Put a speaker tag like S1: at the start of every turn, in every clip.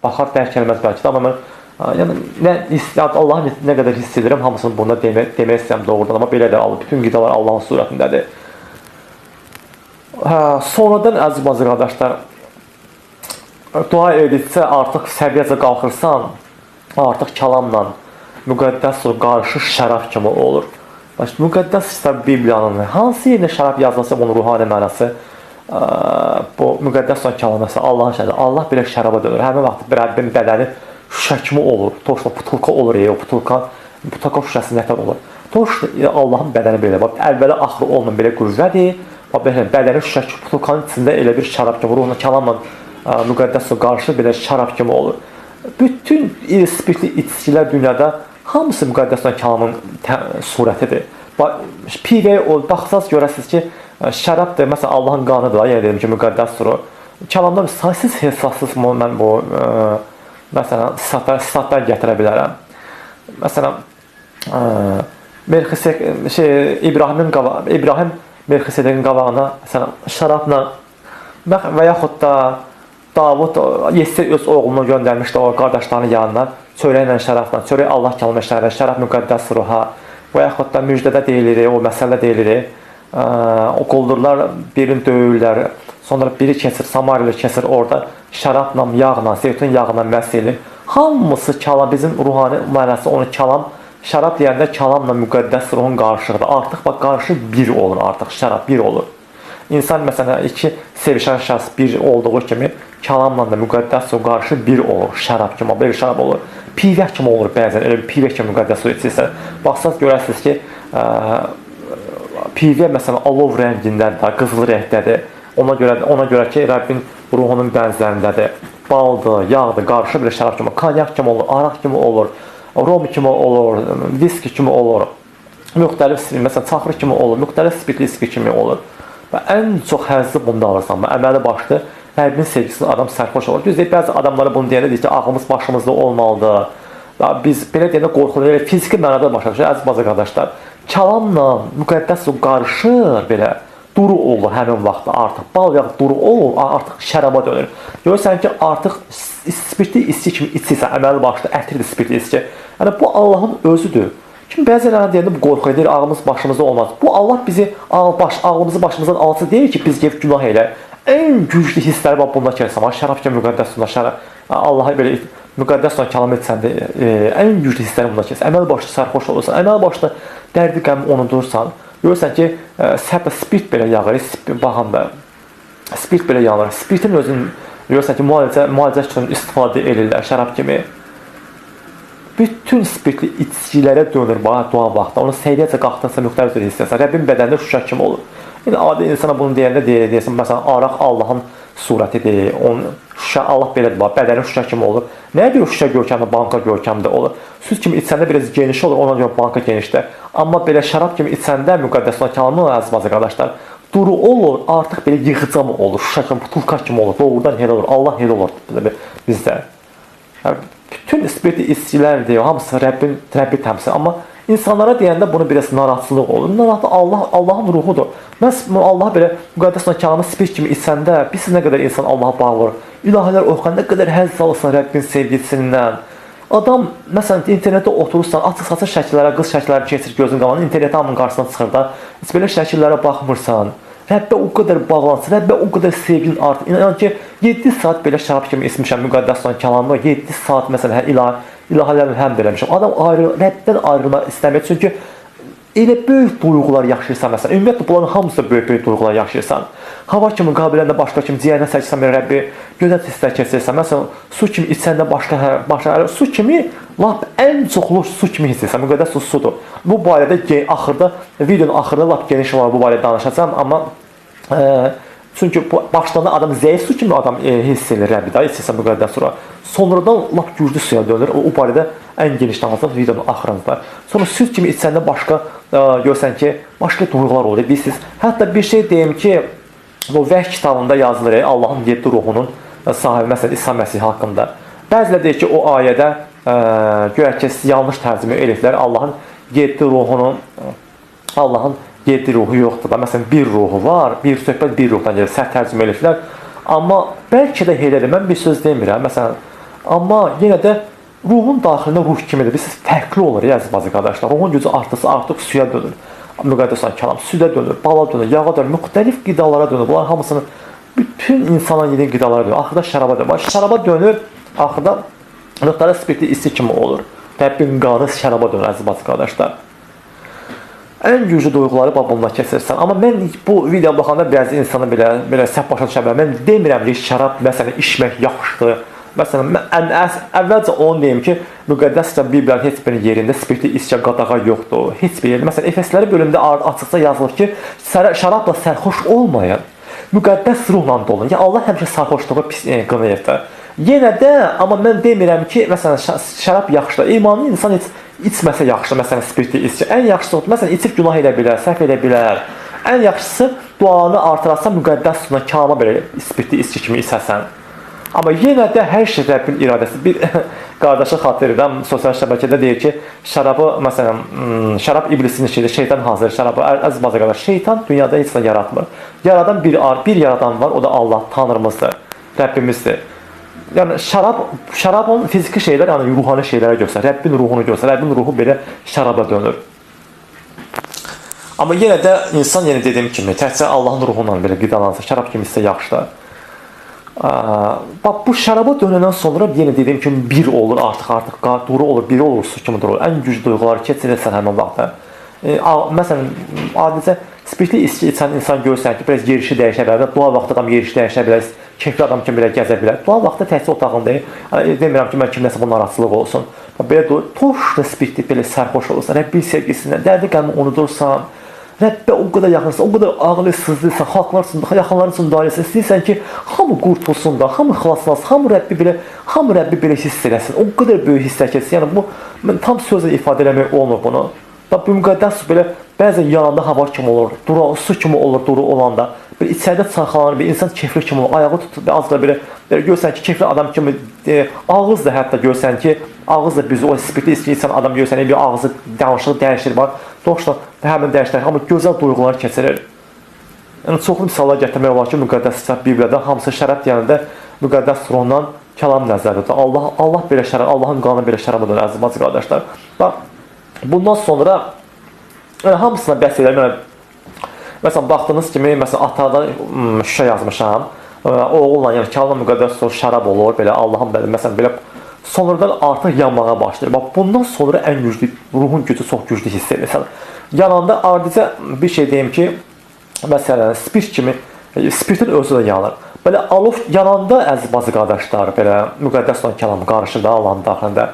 S1: baxar dərk eləməz bəlkə də, amma mən yəni Allahın nə qədər hiss edirəm, hamısını bunda demək istəyirəm doğrudan, amma belədir, bütün qidalar Allahın surətindədir. Sonradan əziz bazı qardaşlar, dua edilsə, artıq səviyyəcə qalxırsan, artıq kəlamla müqəddəs su qarşı şərab kimi olur. Müqəddəs kitab Bibliyanın hansı yerində şərab yazılsa, bunun ruhani mənası, bu müqəddəs son kəlaməsi Allahın şərabı. Allah belə şəraba dönür. Həmin vaxt Rəbbin bədəni şüşə kimi olur. Toşla putulka olur, o putulka şüşəsi nətər olur. Toş Allahın bədəni belə. Əvvəli axırı olmayan belə qüvvədir. Bədəni şüşə kimi, putulkanın içində elə bir şərab kimi, ruhuna kəlamla müqəddəs su qarşı belə şərab kimi olur. Bütün spirtli içkilər dünyada hamısı müqəddəs son kəlamın surətidir. Pivəyə baxsaz görəsiniz ki, şərabdır, məsələn, Allahın qanıdır, yəni dedim ki, müqəddəs suru. Kəlamda saysız hesabsız mən bu məsələn, statlar gətirə bilərəm. Məsələn, İbrahim Melxisedekin qabağına şərabla və yaxud da Davud Yessi öz oğlunu göndərmişdi o qardaşlarının yanına, çörəklə şərabla, çörək Allah kəlamı işlərlə, şərab müqəddəs ruha və yaxud da müjdədə deyilir, o məsələ deyilir. O quldurlar birini döyürlər, sonra biri keçir, Samariyalı keçir, orada şərabla, yağla, zeytun yağla məhz edilir. Hamısı kəlam, bizim ruhani mənası onu kəlam, şərab deyəndə kəlamla müqəddəs ruhun qarşıdır. Artıq bax, qarşı bir olur, artıq şərab bir olur. İnsan məsələn, iki sevişən şəxs bir olduğu kimi, kəlamla da müqəddəs ruh qarşı bir olur, şərab kimi, bir şərab olur. Pivə kimi olur bəzən, elə bir pivə kimi müqəddəs ruh içirsə. Baxsaz görərsiniz ki, pivə məsələn alov rəngindədir, qızıl rəngdədir. Ona görə ki, Rəbbin ruhunun bənzərindədir. Baldır, yağdır, qarşı bir şərab kimi, kanyak kimi olur, araq kimi olur, rom kimi olur, viski kimi olur. Müxtəlif, məsələn, çaxır kimi olur, müxtəlif spirtli viski kimi olur. Və ən çox həzzi bunda alırsan. Əməli başlı Rəbbin sevgisini adam sərxoş olur. Düzdür, bəzi adamlara bunu deyəndə deyir ki, ağımız başımızda olmalıdır. Biz belə deyəndə qorxuluyor, fiziki mənada başa düşür, əziz bazı qardaşlar. Kəlamla müqəddəs su qarışır belə, duru olur həmin vaxtda artıq. Bal yağı duru olur, artıq şəraba dönür. Görürsən ki, artıq spirtli içki kimi içirsən, əməli başlı ətirdir spirtli içki. Yəni, bu Allahın özüdür. Kim bəzələrə deyəndə bu qorxu edir, ağımız başımızda olmaz. Bu Allah bizi, ağımızı başımızdan alsa deyir ki, biz gelib günah elə. Ən güclü hissləri bax bunda gəlsəm, şərab kimi müqəddəs suna, Allah'a belə müqəddəs suna kəlam etsəndə, ən güclü hissləri bunda gəlsən. Əməl başlı sərxoş olursan, əməl başlı dərdi qəmi unudursan, görürsən ki, hətta spirt belə yağır, baxanda, spirt belə yanır. Spirtin özünün, görürsən ki, müalicə üçün istifadə edirlər, şərab kimi. Bütün spirtli içkilərə dönür dua vaxtda. Onun səviyyəcə qalxdınsa müxtəlif bir hissəsən. Rəbbin bədənində şüşə kimi olur. Yəni, adi insana bunu deyəndə deyəsən, məsələn, araq Allahın surətidir. Şüşə, Allah belədir, bədənin şüşə kimi olur. Nəyə görə şüşə görkəmdə, banka görkəmdə olur? Süd kimi içəndə biraz geniş olur, ona görə banka genişdir. Amma belə şərab kimi içəndə müqəddəs olan kəlamı, əziz bazı qardaşlar, duru olur, artıq belə yığıcam olur, şüşə kimi, putulka kimi olur, doğrudan elə olur, Allah elə olur bizdə. Bütün spirtli içkilərdir, hamısı Rəbbin təmsil. Amma insanlara deyəndə bunu biraz narahatsızlıq olur. Narahatsızlıq Allahın ruhudur. Məhz Allah belə müqəddəs olan kəlamı spirt kimi içəndə, biz nə qədər insan Allaha bağlıdır. İlahilər oxuyan, nə qədər həzz alırsan Rəbbin sevgisindən. Adam, məsələn, internetdə oturursan, açıq-saçıq şəkillərə, qız şəkilləri keçir gözün qalanı, internetdə hamının qarşısına çıxır da, heç belə şəkillərə baxmırsan. Rəbbə o qədər bağlansın, Rəbbə o qədər sevgin artır. İnan ki, 7 saat belə şərab kimi içmişəm müqəddəs olan kəlamı, 7 saat məsələn ilahələrlə həm eləmişəm. Adam Rəbbdən ayrılmaq istəmir, çünki elə böyük duyğular yaşayırsan məsələn. Ümumiyyətlə, bunların hamısı böyük duyğular yaşayırsan. Hava kimi qabiləndə başqa kimi, ciyərinə səksən bir Rəbbi, gözəl hisslər keçirsən. Məsələn, su kimi içəndə başqa, su kimi, lap ən çoxlu su kimi hiss edirsən. Müqəddəs su sudur. Bu barədə axırda, videonun axırda lap geniş var bu barədə danışacağım, amma çünki başlarında adam zəif su kimi adam hiss edir Rəbbi, içirsən müqəddəs sura. Sonradan lap güclü suya dönür. O barədə ən geniş danışacağım videonun axırında. Sonra süd kimi içəndə başqa, görsən ki, başqa duyğular olur, bilirsiniz. Hətta bir şey deyim ki, bu Vəh kitabında yazılır, Allahın 7 ruhunun sahibi, məsələn, İsa Məsih haqqında. Bəzilə deyir ki, o ayədə görək ki, yanlış tərcümə eliflər, Allahın 7 ruhunun, Allahın 7 ruhu yoxdur da. Məsələn, bir ruhu var, bir söhbət bir ruhdan gəlir, səhv tərcümə eliflər. Amma bəlkə də elədir, mən bir söz demirəm, məsələn. Amma yenə də ruhun daxilində ruh kimidir. Biz fərqli olur ya əziz qardaşlar. Ruhun gücü artırsa artıq suya dönür. Müqəddəs kəlam südə dönür, bala dönür, yağa dönür, müxtəlif qidalara dönür. Bunlar hamısını bütün insanların yediyi qidalara dönür. Axırda şəraba dönür. Şəraba dönür, axırda müxtəlif spirtli issi kimi olur. Rəbbin qanı şəraba dönür əziz qardaşlar. Ən güclü duyğuları babında keçirsən. Amma mən bu video baxanda bəzi insanı belə səhv başa düşə bilər. Mən demirəm ki, şərab məsələn içmək yaxşıdır. Məsələn, mən əvvəlcə onu deyim ki, müqəddəs Bibliyanın heç bir yerində spirtli içki qadağa yoxdur. Heç bir yerdə. Məsələn, Efesləri bölümündə açıqca yazılır ki, şərabla sərxoş olmayın. Müqəddəs ruhla dolun. Yəni Allah həmişə sərxoşluğu pis qınayır da. Yenə də, amma mən demirəm ki, məsələn, şərab yaxşıdır. İmanlı insan içməsə yaxşıdır, məsələn, spirtli içki. Ən yaxşısı, məsələn, içib günah edə bilər, səhv edə bilər. Ən yaxşısı, dualarını artırarsan, müqəddəs suna kama belə spirtli içki kimi içəsən. Amma yenə də hər şey Rəbbin iradəsi. Bir qardaşı xatırlayıram, sosial şəbəkədə deyir ki, şərabı, məsələn, şərab iblisin işidir, şeytan hazır şərabı. Əziz qardaşlar, şeytan dünyada heç nə yaratmır. Yaradan bir yaradan var, o da Allah, Tanrımızdır, Rəbbimizdir. Yəni şərabın fiziki şeylər, yəni ruhani şeylərə göstərir. Rəbbin ruhunu göstərir. Rəbbin ruhu belə şəraba dönür. Amma yenə də insan, yəni dediyim kimi, təkcə Allahın ruhundan belə qidalansa, şərab kimi isə yaxşıdır. Bax bu şəraba dönəndən sonra yenə dediyim kimi bir olur, artıq duru olur, biri olur, su kimi durur. Ən güclü duyğuları keçirirsən həmin vaxtda. Məsələn, adicə spirtli içki içən insan görürsən ki, biraz yerişi dəyişə bilər. Dua vaxtı adam yerişi dəyişə bilər. Keyfli adam kimi belə gəzə bilər. Dua vaxtı təhsil otağındayım. Demirəm ki, mən kimləsə bunun narahatçılıq olsun. Belə toşda spirtli belə sərxoş olursan, Rəbbin sevgisindən, dərdi qəlmi unudursan, Rəbbə o qədər yaxınsın, o qədər ağlı sızlıysan, yaxınların üçün dairəsin, istəyirsən ki, hamı qurtulsun da, hamı xilaslansın, hamı Rəbbi belə hiss eləsin. O qədər böyük hiss çəkirsin. Yəni bu, mən tam sözlə ifadə eləmək olmur bunu. Bu müqəddəs su belə bəzən yananda hava kimi olur, su kimi olur duru olanda. Böyle içəridə çaxalanır, bir insan keyfli kimi olur, ayağı tutub, az da belə görsən ki, keyfli adam kimi, ağız da hətta görsən ki, ağız da bizi o spirtli içki içən adam görsən, bir ağzı danışığı dəyişir var, doğuşdan həmin dəyişdir, amma gözəl duyğular keçirir. Yəni, çoxlu misallar gətirmək olar ki, müqəddəs Bibliyada hamısı şərab deyəndə müqəddəs ruhundan kəlam nəzərdir. Allah belə şərab, Allahın qanı belə şərabədir, əziz qardaşlar. Bundan sonra hamısına bəhs edirəm. Məsələn, baxdığınız kimi, məsələn, atada şüşə yazmışam. Oğulla, yəni kəlamla müqəddəs şərab olur, belə Allahın belə, məsələn, belə sonradan artıq yanmağa başlayır. Bax, bundan sonra ən güclü, ruhun gücü çox güclü hiss edirsən. Yananda adicə bir şey deyim ki, məsələn, spirt kimi, spirtin özü də yanır. Belə alov yananda, əziz qardaşlar, belə müqəddəs olan kəlam qarışır da Allahın daxilində.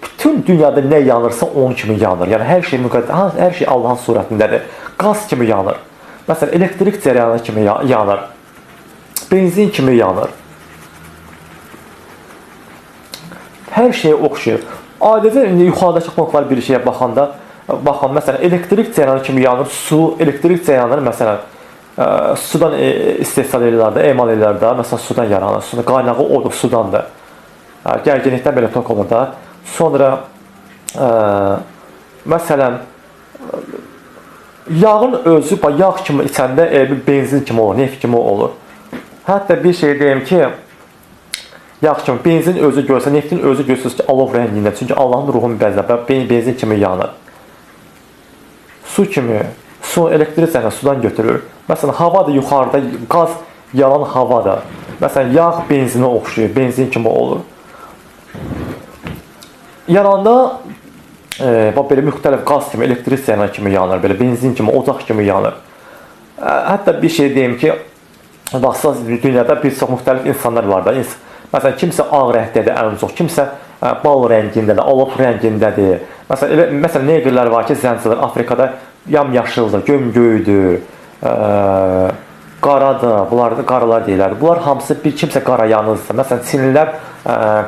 S1: Bütün dünyada nə yanırsa onun kimi yanır. Yəni hər şey müqəddəs, hər şey Allahın surətindədir. Qaz kimi yanır. Məsələn, elektrik cərəyanı kimi yanır. Benzin kimi yanır. Hər şeyə oxşayır. Adətən yuxarıdakı punktlar bir şeyə baxanda, məsələn, elektrik cərəyanı kimi yanır. Su, elektrik cərəyanı, məsələn, sudan istehsal edirlər də, emal edirlər də. Məsələn, sudan yaranır. Suda qaynağı odur, sudandır. Gərginlikdən belə tok olur da. Sonra, məsələn, yağın özü, yağ kimi içəndə bir benzin kimi olur, neft kimi olur. Hətta bir şey deyim ki, yağ kimi, benzin özü görsə, neftin özü görsünüz ki, alov rəngində. Çünki Allahın ruhunun bəzəbə benzin kimi yanır. Su kimi, su elektrik cərəyanı sudan götürür. Məsələn, hava da yuxarıda, qaz yalan hava da. Məsələn, yağ benzinə oxşuyur, benzin kimi olur. Yananda belə müxtəlif qaz kimi, elektrik cərəyanı kimi yanır, belə benzin kimi, ocaq kimi yanır. Hətta bir şey deyim ki, baxsınız dünyada bir çox müxtəlif insanlar var da. Məsələn, kimsə ağ rəngdədir ən çox, kimsə bal rəngindədir, alov rəngindədir. Məsələn, neqrlər var ki, zəncilər Afrikada yamyaşıldır, gömgöydür, qaradır, bunlar da qaralar deyirlər. Bunlar hamısı bir kimsə qara yanızdır. Məsələn, Çinlilər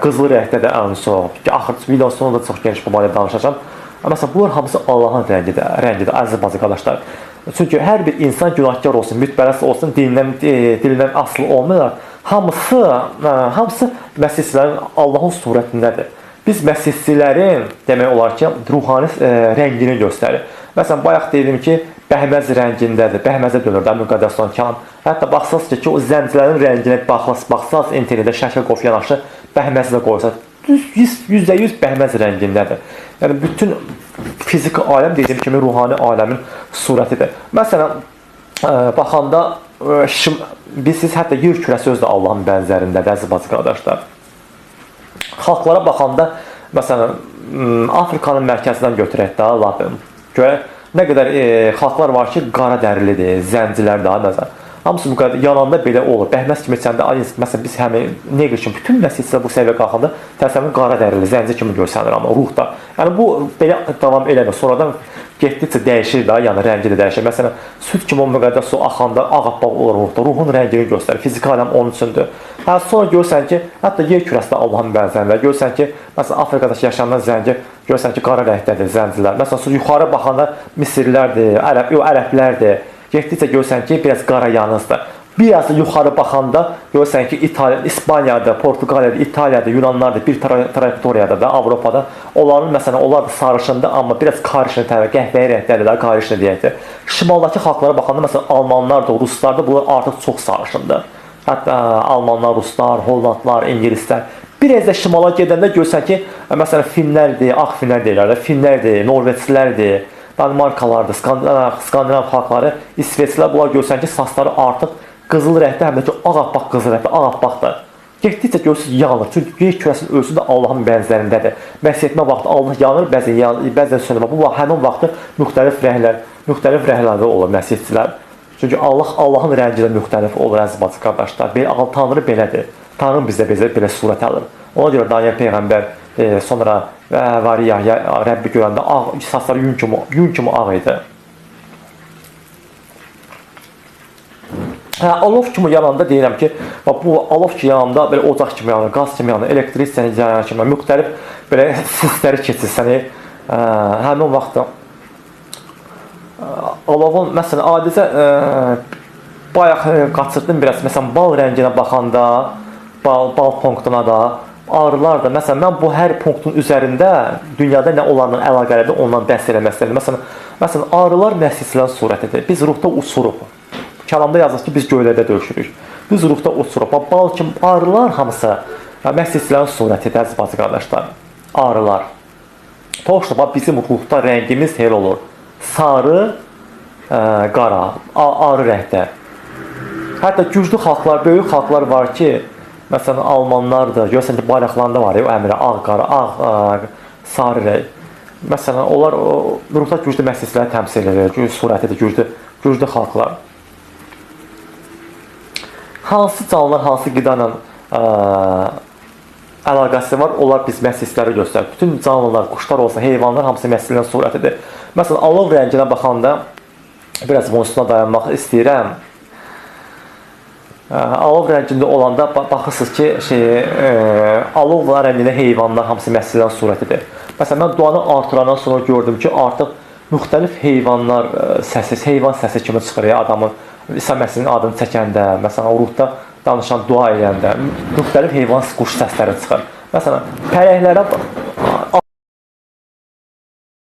S1: qızılı rəngdədir ən çox. Axır videonun sonunda çox geniş bu barədə danışacağam. Məsələn, bunlar hamısı Allahın rəngidir, əziz qardaşlar. Çünki hər bir insan günahkar olsun, mütbərəs olsun, dilindən asılı olmayaraq, hamısı məsihçilərin Allahın surətindədir. Biz məsihçilərin demək olar ki, ruhani rəngini göstərir. Məsələn, bayaq dedim ki, bəhməz rəngindədir. Bəhməzə dönür də müqəddəs olan kəlam. Hətta baxsaz ki, o zəncilərin rənginə baxsaz internetdə şəkil qoyub yanaşı bəhməzlə qoysa, %100 bəhməz rəngindədir. Yəni bütün fiziki aləm dediyim kimi ruhani aləmin surətidir. Məsələn, baxanda siz hətta yer kürəsi özü də Allahın bənzərindədir, əziz bacı qardaşlar. Xalqlara baxanda, məsələn, Afrikanın mərkəzindən götürək də, görək, nə qədər xalqlar var ki, qara dərilidir, zəncilər daha məsələn. Hamısı bu qədər yananda belə olur. Bəhməz kimi içəndə, məsələn, biz həmin neqr kimi bütün nəsilçilər bu səviyyə qalxanda təsəvvür qara dərili, zənci kimi görsənir amma ruhda. Yəni bu belə davam eləmir. Sonradan getdikcə dəyişir də, yəni rəngi də dəyişir. Məsələn, süd kimi o müqəddəs su axanda ağappaq olur ruhda. Ruhun rəngini göstərir. Fiziki aləm onun üçündür. Sonra görsən ki, hətta yer kürəsində Allahın bənzərində. Görsən ki, məsələn, Afrikada yaşayan zənci görsən ki, qara rəngdədir zəncilər. Məsələn, yuxarı baxanda Misirlərdir, ərəblərdir. Getdikcə görsən ki, biraz qara yanızdır. Biraz da yuxarı baxanda görsən ki, İspaniyada, Portuqaliyada, İtaliyada, Yunanlarda bir trayektoriyada da, Avropada onların məsələn, onlar da sarışındır, amma biraz qarışın tərəf, qəhvəyi rəngdədir də, qarışın deyək də. Şimaldakı xalqlara baxanda məsələn, Almanlar da, Ruslar da bunlar artıq çox sarışındır. Hətta Almanlar, Ruslar, Hollandlar, İngilislər. Biraz da şimala gedəndə görsən ki, məsələn, Finlərdir, ağ Finlər deyirlər də, Finlərdir, Norveçlilərdir. Danimarkalardır, Skandinav xalqları, İsveçlər, bunlar görsən ki, saçları artıq qızıl rəngdə, həm də ki, ağappaq qızıl rəngdə, ağappaqdır. Getdikcə görürsünüz, yanır. Çünki yer kürəsinin özü də Allahın bənzərindədir. Məhz etmə vaxtı Allah yanır, bəzən sönür. Bu həmin vaxtı müxtəlif rənglərdə olur məscidçilər. Çünki Allahın rəngi də müxtəlif olur, əziz bacı qardaşlar. Tanrı belədir. Tanrı bizə belə surət alır. Ona görə Daniel Peyğəmbər sonra var Yahya Rəbbi görəndə saçları yun kimi ağ idi. Alov kimi yananda deyirəm ki, bu alov ki yananda belə ocaq kimi yanır, qaz kimi yanır, elektrik kimi yanır, müxtəlif belə sisləri keçir səni. Həmin vaxtda alovun, məsələn, adicə bayaq qaçırdım biraz, məsələn, bal rənginə baxanda, bal punktuna da, ağrılar da, məsələn, mən bu hər punktun üzərində dünyada nə onlarla əlaqəlidir, ondan bəhs eləmək istəyirəm. Məsələn, ağrılar məscidçilərin surətidir. Biz ruhda uçuruq. Kəlamda yazılır ki, biz göylərdə döyüşürük. Biz ruhda uçuruq. Bal kimi ağrılar hamısı məscidçilərin surətidir, əziz bacı qardaşlar. Ağrılar. Toxşuba bizim ruhda rəngimiz elə olur. Sarı, qara, ağrı rəngdə. Hətta güclü xalqlar, böyük xalqlar var ki, məsələn, Almanlardır, görürsən ki, bayraqlarında var ya, o əmrə, ağ, qara, ağ, sarı rəng. Məsələn, onlar ruhda güclü məscidçiləri təmsil edir, surətidir, güclü xalqlar. Hansı canlılar, hansı qida ilə əlaqəsi var, onlar biz məscidçiləri göstərir. Bütün canlılar, quşlar olsun, heyvanlar hamısı məscidçilərin surətidir. Məsələn, alov rənginə baxanda, biraz bunun üstünə dayanmaq istəyirəm. Alov rəngində olanda baxırsınız ki, alov rəngində heyvanlar hamısı məscidçilərin surətidir. Məsələn, mən duanı artırandan sonra gördüm ki, artıq müxtəlif heyvanlar səsi, heyvan səsi kimi çıxır ya adamın İsa Məsihinin adını çəkəndə, məsələn, ruhda danışan, dua edəndə müxtəlif heyvan quş səsləri çıxır. Məsələn, pələklərə